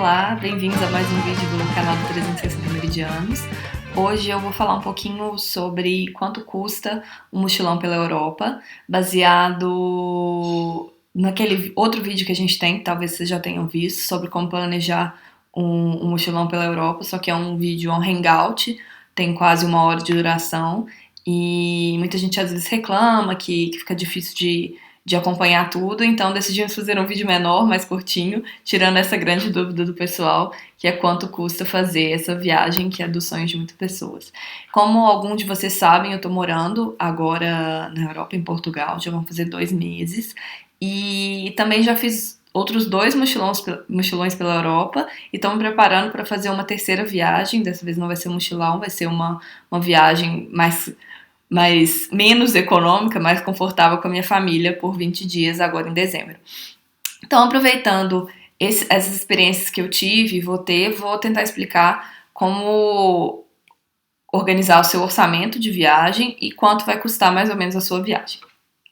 Olá, bem-vindos a mais um vídeo do canal do 360 Meridianos. Hoje eu vou falar um pouquinho sobre quanto custa um mochilão pela Europa, baseado naquele outro vídeo que a gente tem, que talvez vocês já tenham visto, sobre como planejar um mochilão pela Europa, só que é um vídeo um hangout, tem quase 1 hora de duração, e muita gente às vezes reclama que fica difícil de acompanhar tudo, então decidimos fazer um vídeo menor, mais curtinho, tirando essa grande dúvida do pessoal, que é quanto custa fazer essa viagem, que é dos sonhos de muitas pessoas. Como alguns de vocês sabem, eu tô morando agora na Europa, em Portugal, já vão fazer 2 meses, e também já fiz outros 2 mochilões pela Europa, e estou me preparando para fazer uma terceira viagem. Dessa vez não vai ser um mochilão, vai ser uma viagem menos econômica, mais confortável com a minha família por 20 dias agora em dezembro. Então, aproveitando essas experiências que eu tive e vou tentar explicar como organizar o seu orçamento de viagem e quanto vai custar mais ou menos a sua viagem.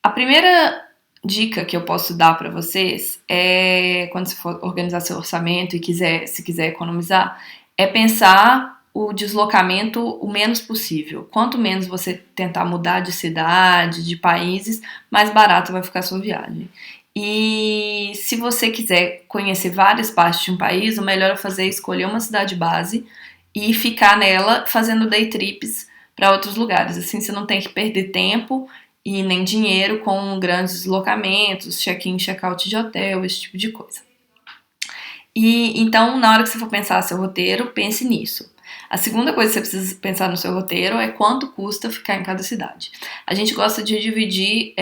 A primeira dica que eu posso dar para vocês é, quando você for organizar seu orçamento e se quiser economizar, é pensar o deslocamento o menos possível. Quanto menos você tentar mudar de cidade, de países, mais barato vai ficar a sua viagem. E se você quiser conhecer várias partes de um país, o melhor é escolher uma cidade base e ficar nela fazendo day trips para outros lugares. Assim você não tem que perder tempo e nem dinheiro com grandes deslocamentos, check-in, check-out de hotel, esse tipo de coisa. E então, na hora que você for pensar seu roteiro, pense nisso. A segunda coisa que você precisa pensar no seu roteiro é quanto custa ficar em cada cidade. A gente gosta de dividir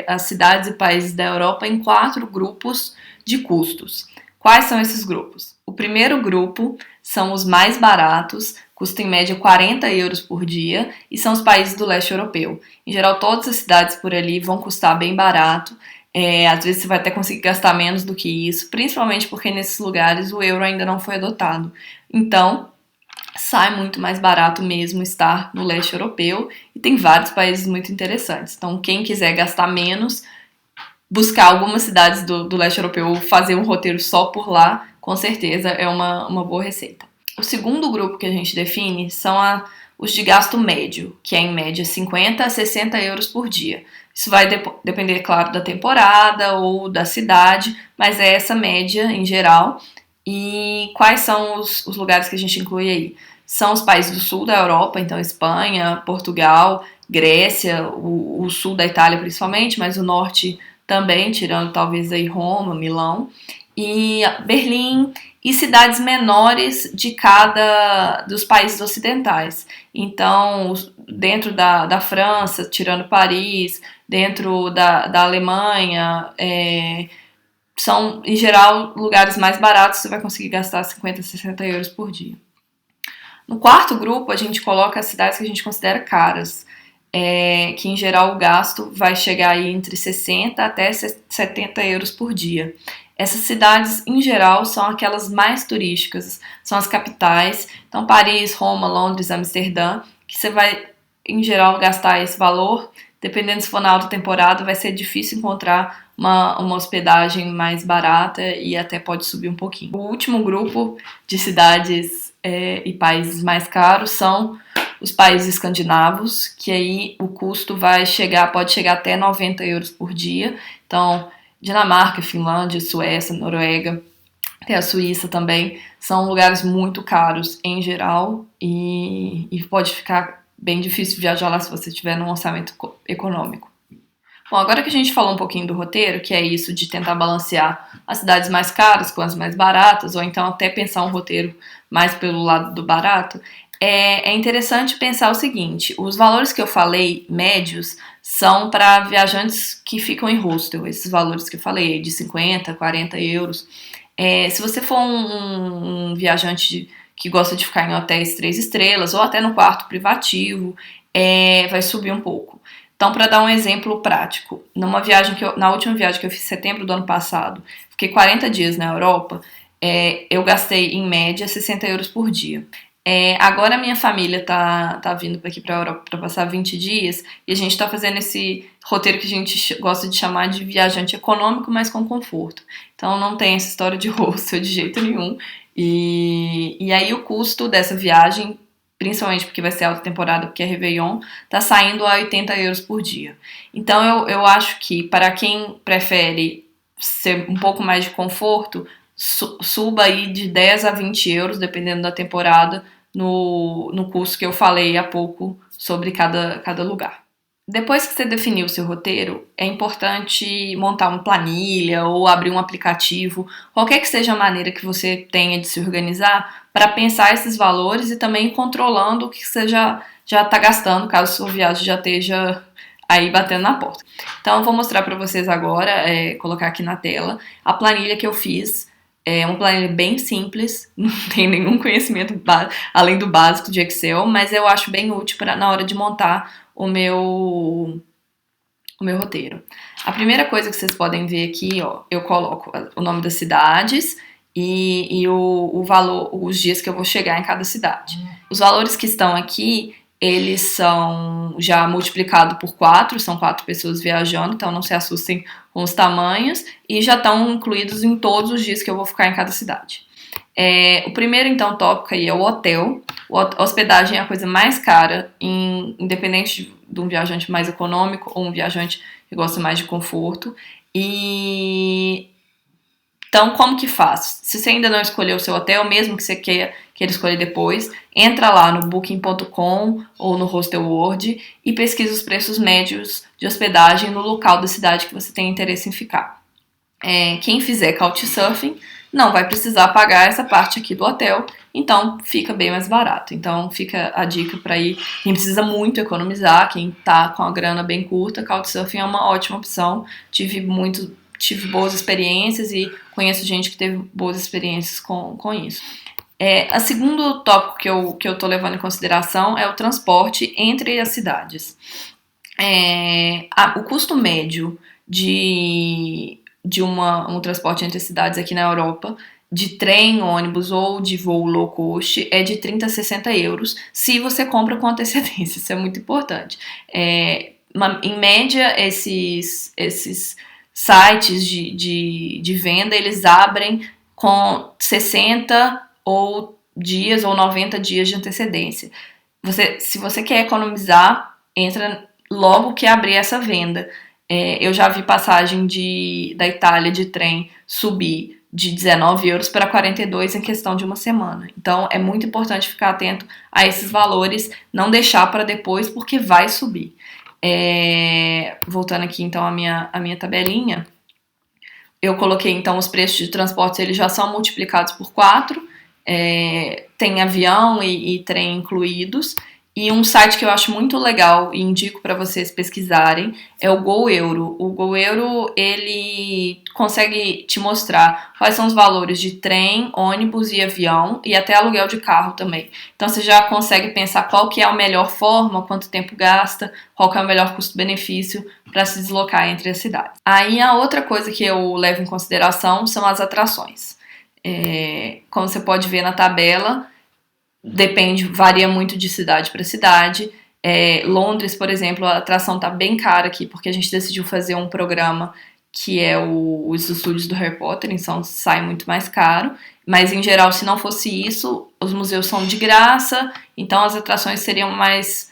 as cidades e países da Europa em 4 grupos de custos. Quais são esses grupos? O primeiro grupo são os mais baratos, custa em média 40 euros por dia, e são os países do leste europeu. Em geral, todas as cidades por ali vão custar bem barato. Às vezes você vai até conseguir gastar menos do que isso, principalmente porque nesses lugares o euro ainda não foi adotado. Então, sai muito mais barato mesmo estar no leste europeu, e tem vários países muito interessantes. Então, quem quiser gastar menos, buscar algumas cidades do leste europeu, fazer um roteiro só por lá, com certeza é uma boa receita. O segundo grupo que a gente define são os de gasto médio, que é em média 50 a 60 euros por dia. Isso vai depender, claro, da temporada ou da cidade, mas é essa média em geral. E quais são os lugares que a gente inclui aí? São os países do sul da Europa, então Espanha, Portugal, Grécia, o sul da Itália principalmente, mas o norte também, tirando talvez aí Roma, Milão, e Berlim e cidades menores de cada dos países ocidentais. Então, dentro da França, tirando Paris, dentro da Alemanha, são, em geral, lugares mais baratos, você vai conseguir gastar 50, 60 euros por dia. No quarto grupo, a gente coloca as cidades que a gente considera caras, que, em geral, o gasto vai chegar aí entre 60 até 70 euros por dia. Essas cidades, em geral, são aquelas mais turísticas, são as capitais. Então, Paris, Roma, Londres, Amsterdã, que você vai, em geral, gastar esse valor. Dependendo se for na alta temporada, vai ser difícil encontrar uma hospedagem mais barata e até pode subir um pouquinho. O último grupo de cidades e países mais caros são os países escandinavos, que aí o custo pode chegar até 90 euros por dia. Então, Dinamarca, Finlândia, Suécia, Noruega, até a Suíça também, são lugares muito caros em geral e pode ficar bem difícil viajar lá se você tiver num orçamento econômico. Bom, agora que a gente falou um pouquinho do roteiro, que é isso de tentar balancear as cidades mais caras com as mais baratas, ou então até pensar um roteiro mais pelo lado do barato, é interessante pensar o seguinte: os valores que eu falei, médios, são para viajantes que ficam em hostel, esses valores que eu falei, de 50, 40 euros. Se você for um viajante que gosta de ficar em hotéis 3 estrelas, ou até no quarto privativo, vai subir um pouco. Então, para dar um exemplo prático, na última viagem que eu fiz em setembro do ano passado, fiquei 40 dias na Europa, eu gastei em média 60 euros por dia. Agora a minha família tá vindo aqui pra Europa pra passar 20 dias e a gente tá fazendo esse roteiro que a gente gosta de chamar de viajante econômico, mas com conforto. Então não tem essa história de hostel de jeito nenhum. E aí o custo dessa viagem, principalmente porque vai ser alta temporada, porque é Réveillon, tá saindo a 80 euros por dia. Então eu acho que para quem prefere ser um pouco mais de conforto, suba aí de 10 a 20 euros, dependendo da temporada, no curso que eu falei há pouco sobre cada lugar. Depois que você definiu o seu roteiro, é importante montar uma planilha ou abrir um aplicativo, qualquer que seja a maneira que você tenha de se organizar, para pensar esses valores e também ir controlando o que você já está gastando, caso sua viagem já esteja aí batendo na porta. Então, eu vou mostrar para vocês agora, colocar aqui na tela, a planilha que eu fiz. É uma planilha bem simples, não tem nenhum conhecimento além do básico de Excel, mas eu acho bem útil na hora de montar o meu roteiro. A primeira coisa que vocês podem ver aqui, ó, eu coloco o nome das cidades e o valor, os dias que eu vou chegar em cada cidade. Os valores que estão aqui, eles são já multiplicados por 4, são 4 pessoas viajando, então não se assustem com os tamanhos, e já estão incluídos em todos os dias que eu vou ficar em cada cidade. O primeiro, então, tópico aí é o hotel. A hospedagem é a coisa mais cara, independente de um viajante mais econômico ou um viajante que gosta mais de conforto. Então, como que faz? Se você ainda não escolheu o seu hotel, mesmo que você queira escolher depois, entra lá no Booking.com ou no Hostelworld e pesquisa os preços médios de hospedagem no local da cidade que você tem interesse em ficar. Quem fizer Couchsurfing não vai precisar pagar essa parte aqui do hotel, então fica bem mais barato. Então fica a dica para ir. Quem precisa muito economizar, quem tá com a grana bem curta, Couchsurfing é uma ótima opção. Tive boas experiências e conheço gente que teve boas experiências com isso. O segundo tópico que eu tô levando em consideração é o transporte entre as cidades. O custo médio de um transporte entre cidades aqui na Europa, de trem, ônibus ou de voo low cost, é de 30 a 60 euros, se você compra com antecedência, isso é muito importante. Em média, esses sites de venda, eles abrem com 60 dias ou 90 dias de antecedência. Se você quer economizar, entra logo que abrir essa venda. Eu já vi passagem da Itália de trem subir de 19 euros para 42 em questão de uma semana. Então é muito importante ficar atento a esses valores, não deixar para depois, porque vai subir. Voltando aqui então à minha tabelinha, eu coloquei então os preços de transportes, eles já são multiplicados por 4, tem avião e trem incluídos. E um site que eu acho muito legal e indico para vocês pesquisarem é o GoEuro. O GoEuro, ele consegue te mostrar quais são os valores de trem, ônibus e avião e até aluguel de carro também. Então você já consegue pensar qual que é a melhor forma, quanto tempo gasta, qual que é o melhor custo-benefício para se deslocar entre as cidades. Aí a outra coisa que eu levo em consideração são as atrações. Como você pode ver na tabela, varia muito de cidade para cidade. Londres, por exemplo, a atração tá bem cara aqui, porque a gente decidiu fazer um programa que é os estúdios do Harry Potter, então sai muito mais caro. Mas, em geral, se não fosse isso, os museus são de graça, então as atrações seriam mais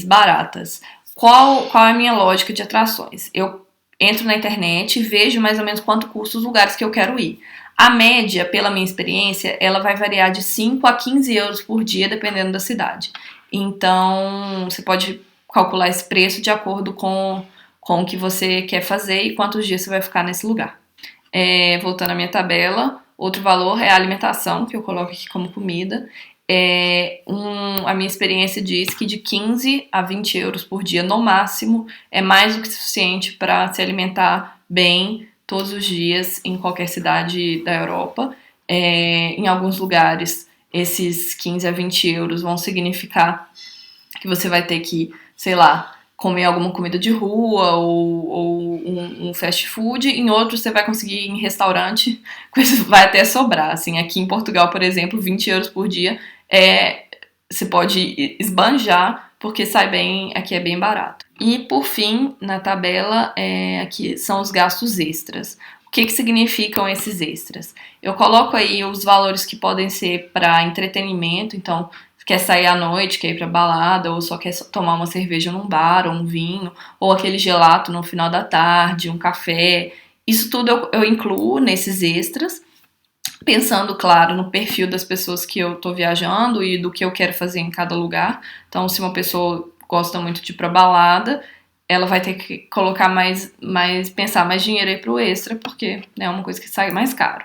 baratas. Qual é a minha lógica de atrações? Eu entro na internet e vejo mais ou menos quanto custa os lugares que eu quero ir. A média, pela minha experiência, ela vai variar de 5 a 15 euros por dia, dependendo da cidade. Então, você pode calcular esse preço de acordo com o que você quer fazer e quantos dias você vai ficar nesse lugar. Voltando à minha tabela, outro valor é a alimentação, que eu coloco aqui como comida. A minha experiência diz que de 15 a 20 euros por dia, no máximo, é mais do que suficiente para se alimentar bem todos os dias em qualquer cidade da Europa. Em alguns lugares, esses 15 a 20 euros vão significar que você vai ter que, sei lá, comer alguma comida de rua ou um fast food. Em outros, você vai conseguir ir em restaurante, vai até sobrar. Assim, aqui em Portugal, por exemplo, 20 euros por dia você pode esbanjar, porque sai bem, aqui é bem barato. E por fim, na tabela, aqui são os gastos extras. O que significam esses extras? Eu coloco aí os valores que podem ser para entretenimento, então quer sair à noite, quer ir pra balada, ou só quer tomar uma cerveja num bar, ou um vinho, ou aquele gelato no final da tarde, um café. Isso tudo eu incluo nesses extras, pensando, claro, no perfil das pessoas que eu tô viajando e do que eu quero fazer em cada lugar. Então, se uma pessoa gosta muito de ir pra balada, ela vai ter que colocar pensar mais dinheiro aí pro extra, porque é uma coisa que sai mais caro.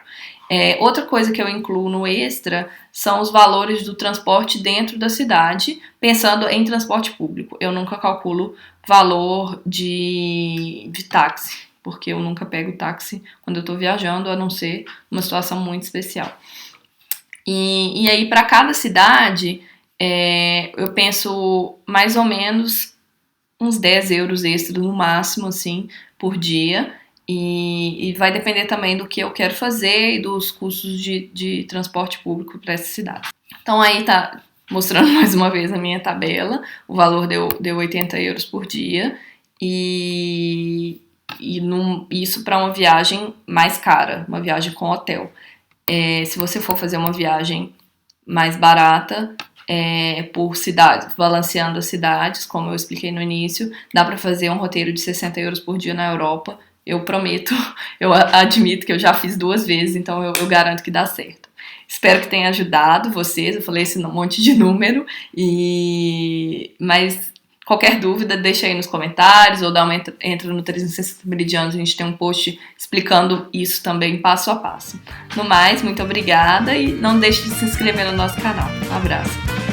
Outra coisa que eu incluo no extra são os valores do transporte dentro da cidade, pensando em transporte público. Eu nunca calculo valor de táxi, porque eu nunca pego táxi quando eu tô viajando, a não ser uma situação muito especial. E aí, para cada cidade, eu penso mais ou menos uns 10 euros extra no máximo, assim, por dia. E vai depender também do que eu quero fazer e dos custos de transporte público para essa cidade. Então aí tá mostrando mais uma vez a minha tabela. O valor deu 80 euros por dia. Isso para uma viagem mais cara, uma viagem com hotel. Se você for fazer uma viagem mais barata, por cidades, balanceando as cidades, como eu expliquei no início, dá para fazer um roteiro de 60 euros por dia na Europa. Eu prometo, eu admito que eu já fiz 2 vezes, então eu garanto que dá certo. Espero que tenha ajudado vocês, eu falei esse monte de número, mas qualquer dúvida deixa aí nos comentários, ou entra no 360 Meridianos, a gente tem um post explicando isso também passo a passo. No mais, muito obrigada e não deixe de se inscrever no nosso canal. Um abraço!